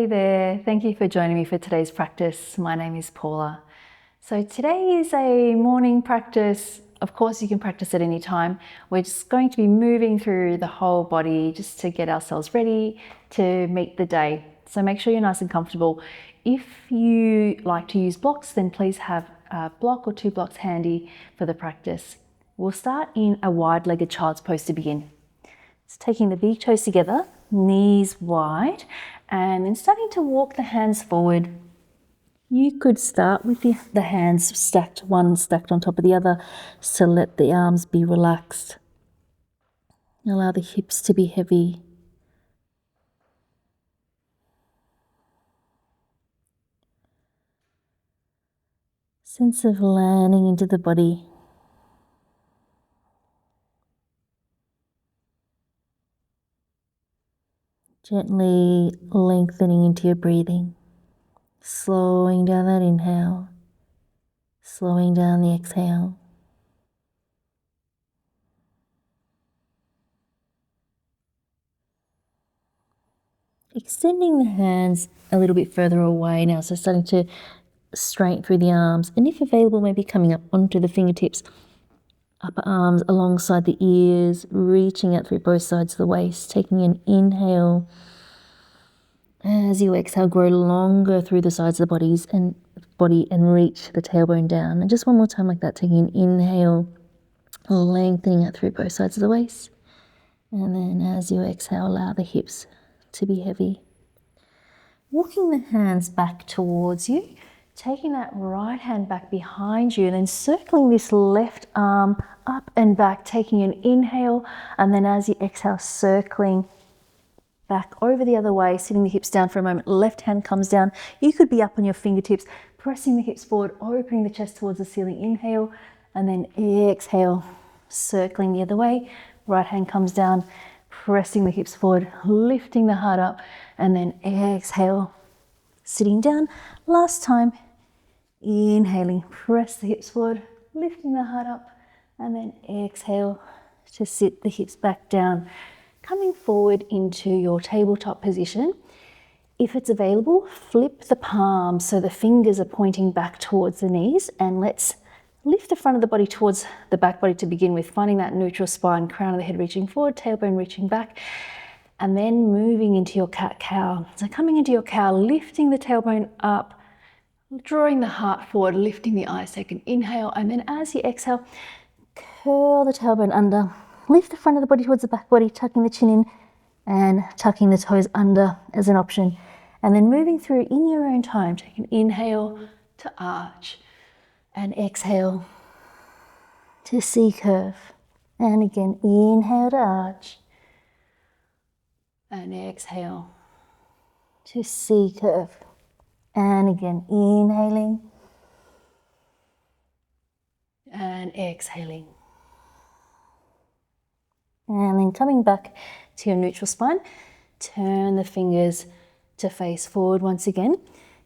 Hey there, thank you for joining me for today's practice. My name is Paula. So today is a morning practice. Of course, you can practice at any time. We're just going to be moving through the whole body just to get ourselves ready to meet the day. So make sure you're nice and comfortable. If you like to use blocks, then please have a block or 2 blocks handy for the practice. We'll start in a wide-legged child's pose to begin. It's taking the big toes together, knees wide, and then starting to walk the hands forward. You could start with the hands stacked, one stacked on top of the other, so let the arms be relaxed. Allow the hips to be heavy. Sense of landing into the body. Gently lengthening into your breathing. Slowing down that inhale. Slowing down the exhale. Extending the hands a little bit further away now, so starting to straighten through the arms, and if available, maybe coming up onto the fingertips, upper arms alongside the ears, reaching out through both sides of the waist, taking an inhale. As you exhale, grow longer through the sides of the body and reach the tailbone down. And just one more time like that, taking an inhale, lengthening out through both sides of the waist. And then as you exhale, allow the hips to be heavy. Walking the hands back towards you, taking that right hand back behind you, and then circling this left arm up and back, taking an inhale, and then as you exhale, circling back over the other way, sitting the hips down for a moment. Left hand comes down. You could be up on your fingertips, pressing the hips forward, opening the chest towards the ceiling. Inhale, and then exhale, circling the other way. Right hand comes down, pressing the hips forward, lifting the heart up, and then exhale, sitting down. Last time, inhaling, press the hips forward, lifting the heart up, and then exhale to sit the hips back down. Coming forward into your tabletop position. If it's available, flip the palms so the fingers are pointing back towards the knees, and let's lift the front of the body towards the back body to begin with, finding that neutral spine, crown of the head reaching forward, tailbone reaching back, and then moving into your cat-cow. So coming into your cow, lifting the tailbone up, drawing the heart forward, lifting the eyes, take an inhale, and then as you exhale, curl the tailbone under, lift the front of the body towards the back body, tucking the chin in and tucking the toes under as an option. And then moving through in your own time, take an inhale to arch and exhale to C curve. And again, inhale to arch and exhale to C curve. And again, inhaling and exhaling. And then coming back to your neutral spine, turn the fingers to face forward once again.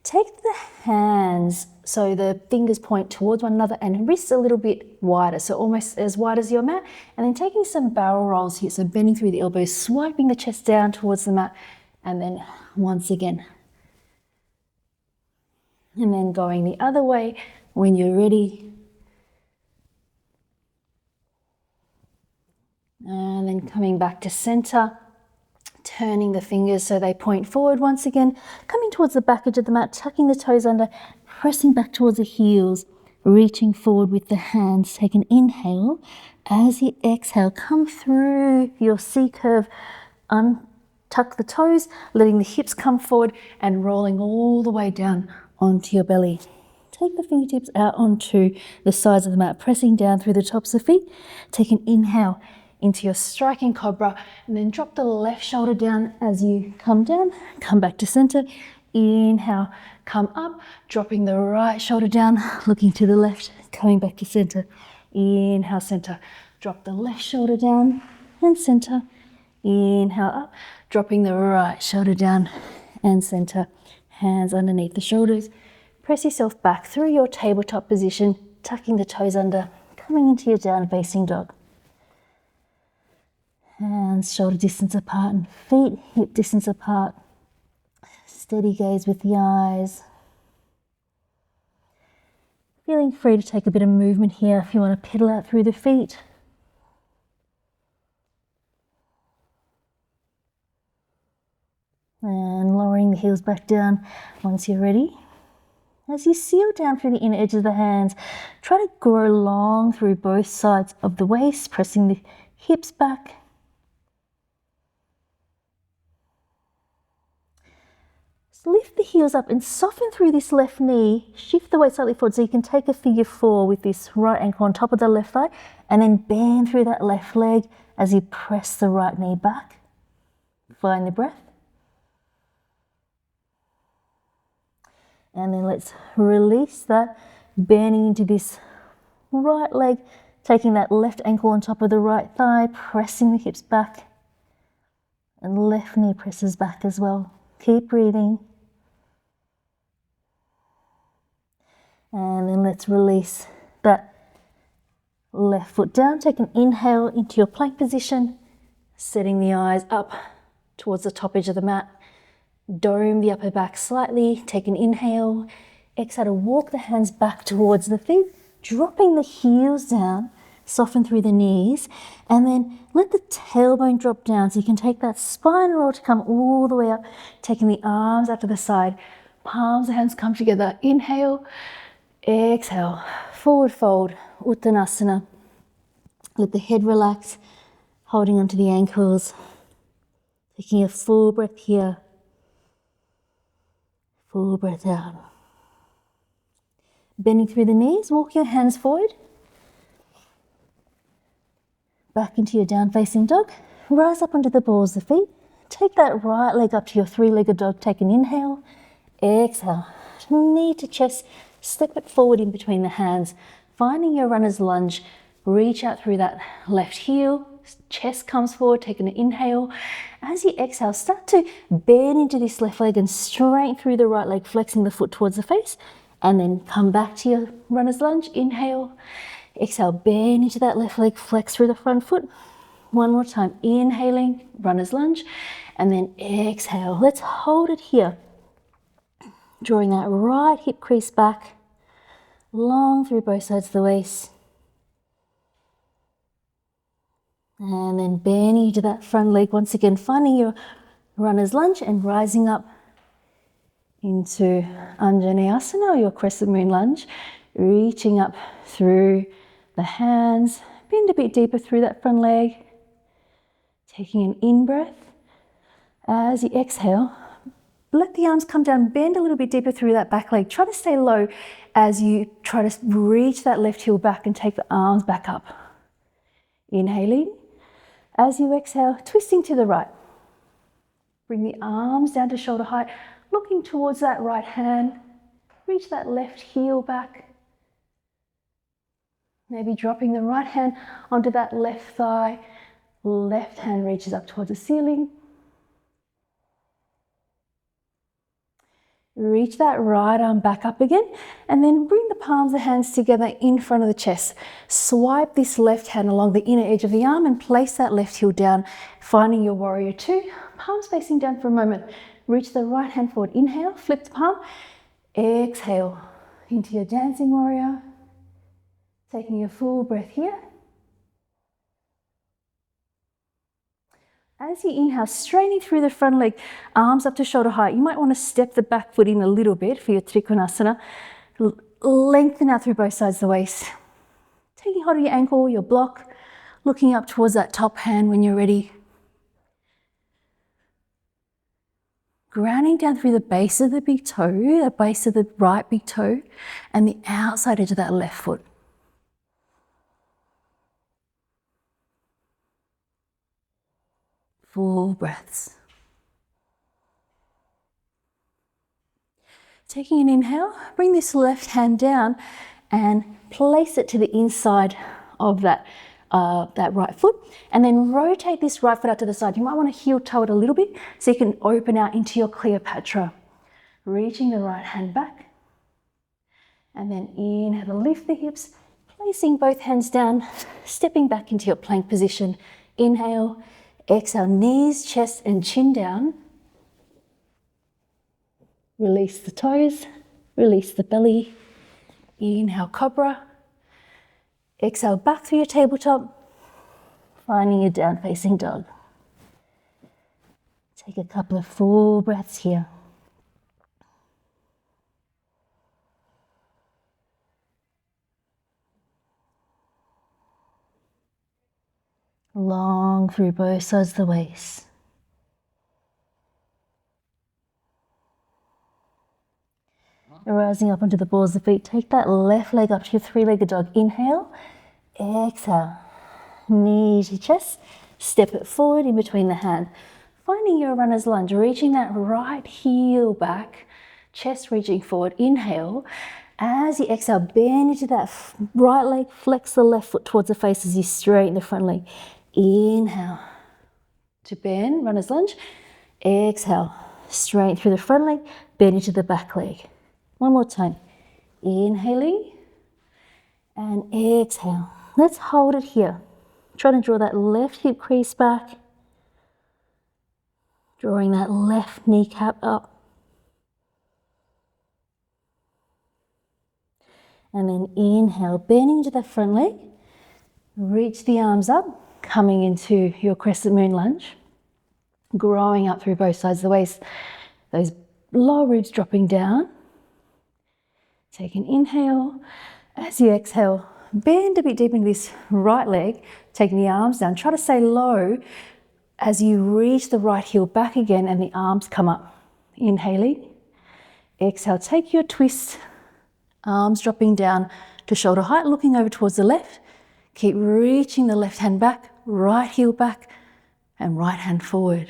Take the hands so the fingers point towards one another and wrists a little bit wider, so almost as wide as your mat. And then taking some barrel rolls here, so bending through the elbows, swiping the chest down towards the mat, and then once again. And then going the other way when you're ready. And then coming back to center, turning the fingers so they point forward once again, coming towards the back edge of the mat, tucking the toes under, pressing back towards the heels, reaching forward with the hands. Take an inhale. As you exhale, come through your C curve, untuck the toes, letting the hips come forward and rolling all the way down onto your belly. Take the fingertips out onto the sides of the mat, pressing down through the tops of the feet. Take an inhale into your striking cobra, and then drop the left shoulder down as you come down, come back to center. Inhale, come up, dropping the right shoulder down, looking to the left, coming back to center. Inhale, center, drop the left shoulder down and center. Inhale up, dropping the right shoulder down and center. Hands underneath the shoulders. Press yourself back through your tabletop position, tucking the toes under, coming into your down facing dog. Hands shoulder distance apart and feet hip distance apart. Steady gaze with the eyes. Feeling free to take a bit of movement here if you want to pedal out through the feet. And lowering the heels back down once you're ready. As you seal down through the inner edge of the hands, try to grow long through both sides of the waist, pressing the hips back. So lift the heels up and soften through this left knee. Shift the weight slightly forward so you can take a figure 4 with this right ankle on top of the left thigh, and then bend through that left leg as you press the right knee back. Find the breath. And then let's release that, bending into this right leg, taking that left ankle on top of the right thigh, pressing the hips back, and left knee presses back as well. Keep breathing. And then let's release that left foot down. Take an inhale into your plank position, setting the eyes up towards the top edge of the mat. Dome the upper back slightly. Take an inhale. Exhale to walk the hands back towards the feet, dropping the heels down, soften through the knees, and then let the tailbone drop down so you can take that spine roll to come all the way up, taking the arms out to the side. Palms of hands come together. Inhale, exhale, forward fold, Uttanasana. Let the head relax, holding onto the ankles. Taking a full breath here. Full breath out. Bending through the knees, walk your hands forward. Back into your down facing dog. Rise up onto the balls of the feet. Take that right leg up to your 3-legged dog. Take an inhale. Exhale. Knee to chest. Step it forward in between the hands. Finding your runner's lunge. Reach out through that left heel. Chest comes forward. Take an inhale. As you exhale, start to bend into this left leg and straighten through the right leg, flexing the foot towards the face. And then come back to your runner's lunge. Inhale. Exhale, bend into that left leg, flex through the front foot. One more time. Inhaling, runner's lunge. And then exhale. Let's hold it here. Drawing that right hip crease back. Long through both sides of the waist. And then bending into that front leg once again, finding your runner's lunge and rising up into Anjaneyasana, or your crescent moon lunge. Reaching up through the hands, bend a bit deeper through that front leg. Taking an in-breath. As you exhale, let the arms come down, bend a little bit deeper through that back leg. Try to stay low as you try to reach that left heel back and take the arms back up. Inhaling. As you exhale, twisting to the right. Bring the arms down to shoulder height, looking towards that right hand. Reach that left heel back. Maybe dropping the right hand onto that left thigh. Left hand reaches up towards the ceiling. Reach that right arm back up again, and then bring the palms of the hands together in front of the chest. Swipe this left hand along the inner edge of the arm and place that left heel down, finding your warrior 2. Palms facing down for a moment. Reach the right hand forward. Inhale, flip the palm. Exhale into your dancing warrior. Taking a full breath here. As you inhale, straightening through the front leg, arms up to shoulder height. You might want to step the back foot in a little bit for your Trikonasana. Lengthen out through both sides of the waist. Taking hold of your ankle, your block, looking up towards that top hand when you're ready. Grounding down through the base of the big toe, the base of the right big toe, and the outside edge of that left foot. Full breaths. Taking an inhale, bring this left hand down and place it to the inside of that right foot, and then rotate this right foot out to the side. You might want to heel toe it a little bit so you can open out into your Cleopatra. Reaching the right hand back, and then inhale to lift the hips, placing both hands down, stepping back into your plank position. Inhale. Exhale, knees, chest and chin down. Release the toes, release the belly. Inhale, cobra. Exhale, back through your tabletop, finding your down facing dog. Take a couple of full breaths here. Long through both sides of the waist. Rising up onto the balls of the feet, take that left leg up to your three-legged dog. Inhale, exhale, knees to chest, step it forward in between the hand. Finding your runner's lunge, reaching that right heel back, chest reaching forward. Inhale, as you exhale, bend into that right leg, flex the left foot towards the face as you straighten the front leg. Inhale to bend, runner's lunge. Exhale, straighten through the front leg, bend into the back leg. One more time. Inhaling and exhale. Let's hold it here. Try to draw that left hip crease back. Drawing that left kneecap up. And then inhale, bending into the front leg. Reach the arms up, coming into your crescent moon lunge. Growing up through both sides of the waist. Those lower ribs dropping down. Take an inhale. As you exhale, bend a bit deep into this right leg, taking the arms down. Try to stay low as you reach the right heel back again and the arms come up. Inhaling. Exhale, take your twist. Arms dropping down to shoulder height, looking over towards the left. Keep reaching the left hand back, right heel back, and right hand forward.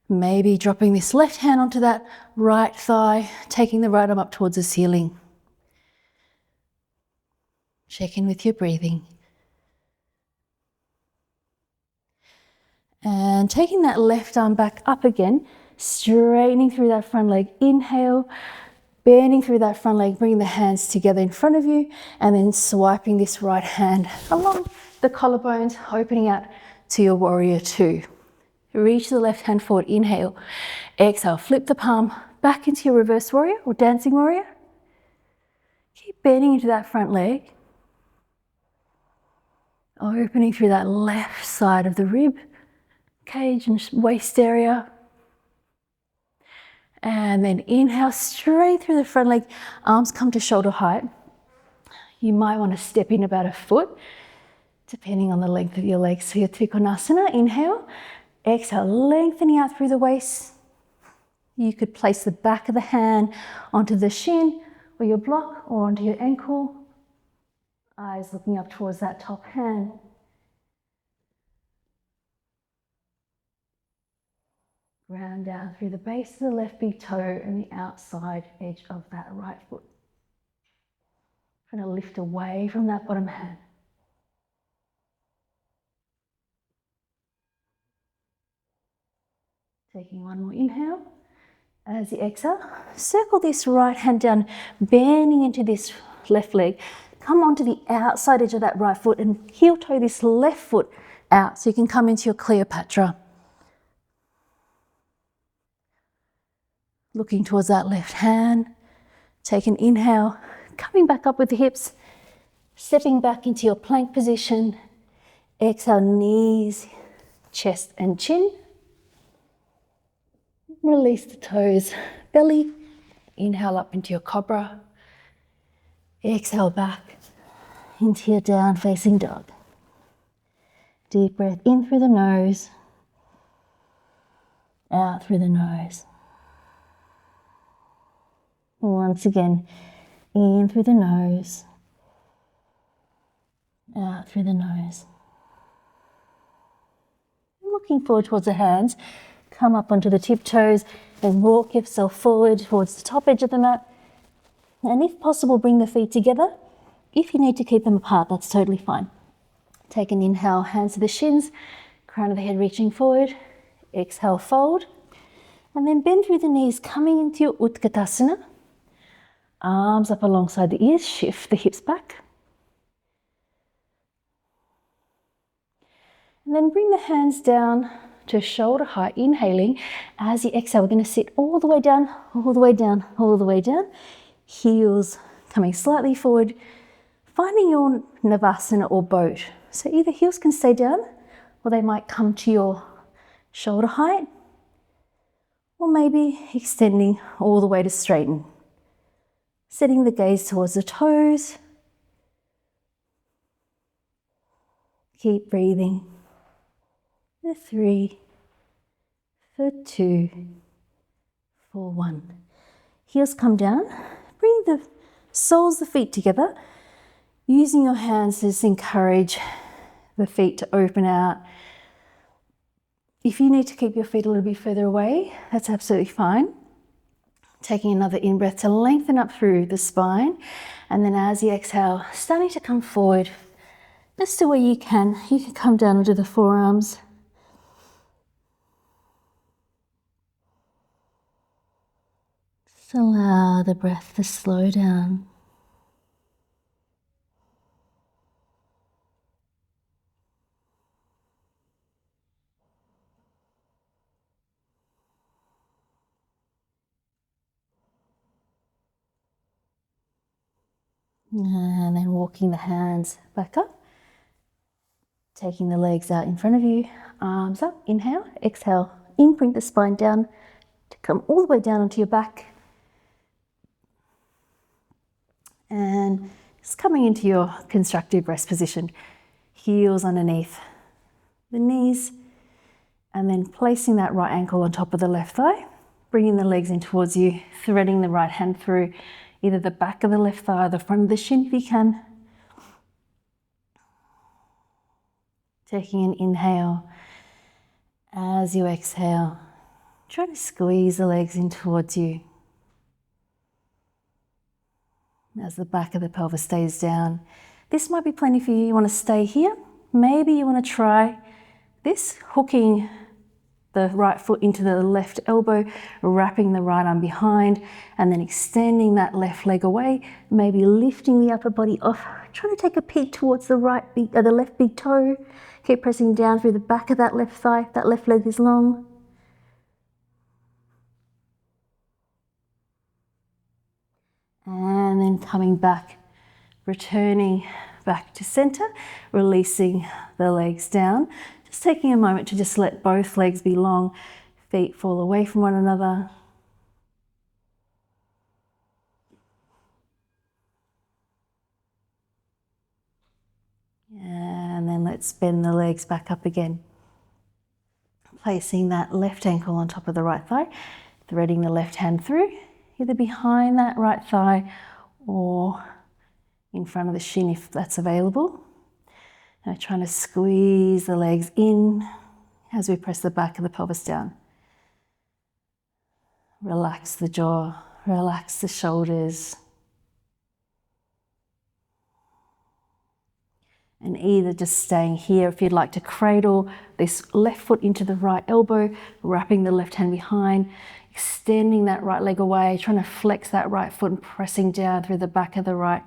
Maybe dropping this left hand onto that right thigh, taking the right arm up towards the ceiling. Check in with your breathing. And taking that left arm back up again, straightening through that front leg. Inhale, bending through that front leg, bringing the hands together in front of you, and then swiping this right hand along the collarbones, opening out to your warrior two. Reach the left hand forward, inhale. Exhale, flip the palm back into your reverse warrior or dancing warrior. Keep bending into that front leg. Opening through that left side of the rib cage and waist area. And then inhale, straight through the front leg, arms come to shoulder height. You might want to step in about a foot, depending on the length of your legs for your Trikonasana. Inhale. Exhale, lengthening out through the waist. You could place the back of the hand onto the shin or your block or onto your ankle. Eyes looking up towards that top hand. Ground down through the base of the left big toe and the outside edge of that right foot. Trying to lift away from that bottom hand. Taking one more inhale. As you exhale, circle this right hand down, bending into this left leg. Come onto the outside edge of that right foot and heel toe this left foot out so you can come into your Cleopatra. Looking towards that left hand. Take an inhale, coming back up with the hips, stepping back into your plank position. Exhale, knees, chest and chin. Release the toes, belly. Inhale up into your cobra. Exhale back into your down facing dog. Deep breath in through the nose, out through the nose. Once again, in through the nose, out through the nose. Looking forward towards the hands. Come up onto the tiptoes and walk yourself forward towards the top edge of the mat. And if possible, bring the feet together. If you need to keep them apart, that's totally fine. Take an inhale, hands to the shins, crown of the head reaching forward. Exhale, fold. And then bend through the knees, coming into your Utkatasana. Arms up alongside the ears, shift the hips back. And then bring the hands down to shoulder height, inhaling. As you exhale, we're going to sit all the way down, all the way down, all the way down. Heels coming slightly forward, finding your navasana or boat. So either heels can stay down or they might come to your shoulder height, or maybe extending all the way to straighten. Setting the gaze towards the toes. Keep breathing. For 3, for 2, for 1. Heels come down. Bring the soles of the feet together. Using your hands to just encourage the feet to open out. If you need to keep your feet a little bit further away, that's absolutely fine. Taking another in-breath to lengthen up through the spine. And then as you exhale, starting to come forward. Just to where you can come down onto the forearms. Just allow the breath to slow down. And then walking the hands back up. Taking the legs out in front of you, arms up, inhale, exhale, in, bring the spine down to come all the way down onto your back. And just coming into your constructive rest position, heels underneath the knees, and then placing that right ankle on top of the left thigh, bringing the legs in towards you, threading the right hand through either the back of the left thigh or the front of the shin if you can. Taking an inhale. As you exhale, try to squeeze the legs in towards you. As the back of the pelvis stays down. This might be plenty for you. You want to stay here. Maybe you want to try this, hooking the right foot into the left elbow, wrapping the right arm behind, and then extending that left leg away, maybe lifting the upper body off, trying to take a peek towards the the left big toe. Keep pressing down through the back of that left thigh, that left leg is long. And then coming back, returning back to center, releasing the legs down. Just taking a moment to just let both legs be long, feet fall away from one another. And then let's bend the legs back up again. Placing that left ankle on top of the right thigh, threading the left hand through, either behind that right thigh or in front of the shin if that's available. Now trying to squeeze the legs in as we press the back of the pelvis down. Relax the jaw, relax the shoulders. And either just staying here, if you'd like to cradle this left foot into the right elbow, wrapping the left hand behind, extending that right leg away, trying to flex that right foot and pressing down through the back of the right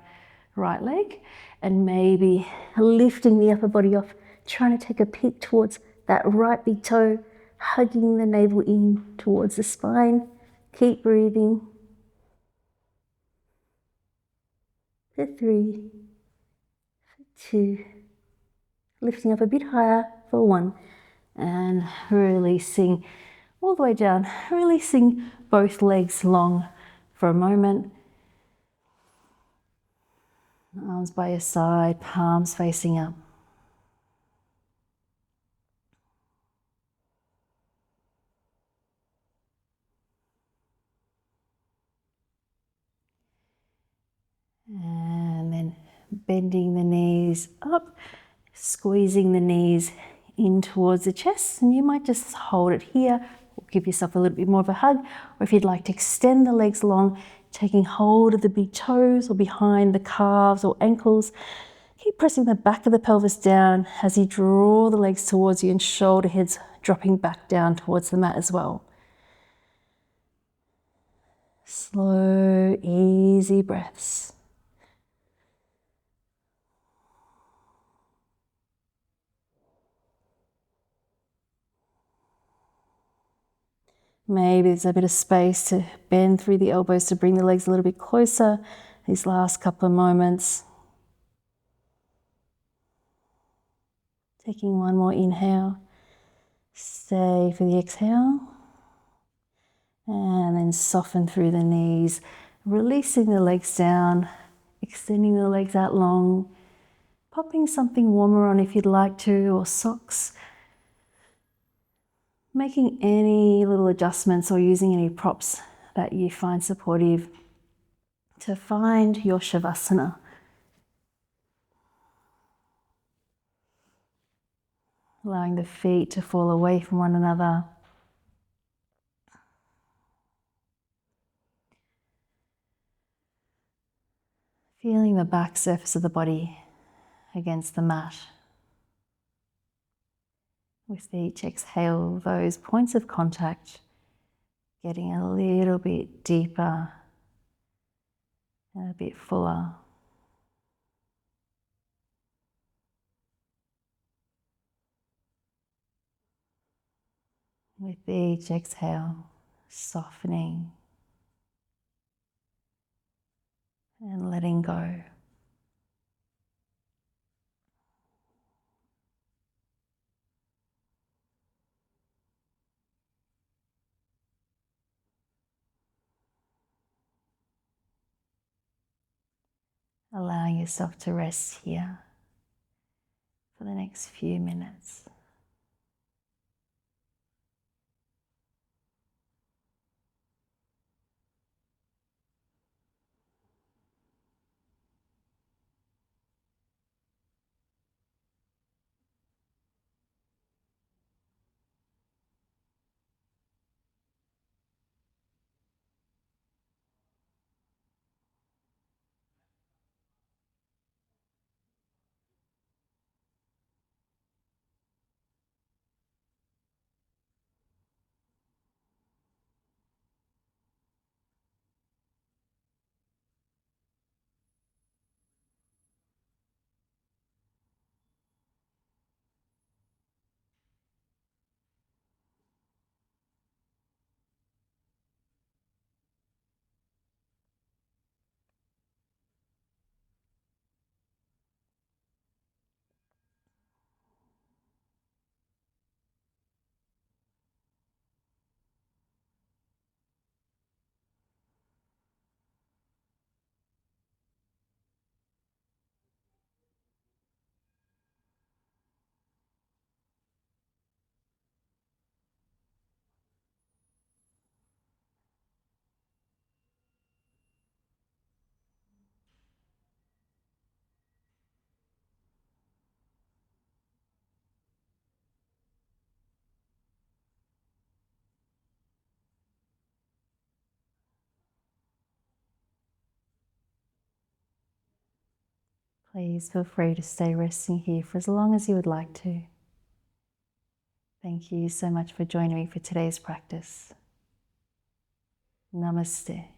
leg, and maybe lifting the upper body off, trying to take a peek towards that right big toe, hugging the navel in towards the spine. Keep breathing. For 3, 2, lifting up a bit higher for 1, and releasing all the way down, releasing both legs long for a moment. Arms by your side, palms facing up. And then bending the knees up, squeezing the knees in towards the chest, and you might just hold it here or give yourself a little bit more of a hug, or if you'd like to extend the legs long, taking hold of the big toes or behind the calves or ankles. Keep pressing the back of the pelvis down as you draw the legs towards you and shoulder heads dropping back down towards the mat as well. Slow, easy breaths. Maybe there's a bit of space to bend through the elbows to bring the legs a little bit closer these last couple of moments. Taking one more inhale. Stay for the exhale. And then soften through the knees, releasing the legs down, extending the legs out long, popping something warmer on if you'd like to, or socks. Making any little adjustments or using any props that you find supportive to find your shavasana. Allowing the feet to fall away from one another. Feeling the back surface of the body against the mat. With each exhale, those points of contact getting a little bit deeper and a bit fuller. With each exhale, softening and letting go. Allowing yourself to rest here for the next few minutes. Please feel free to stay resting here for as long as you would like to. Thank you so much for joining me for today's practice. Namaste.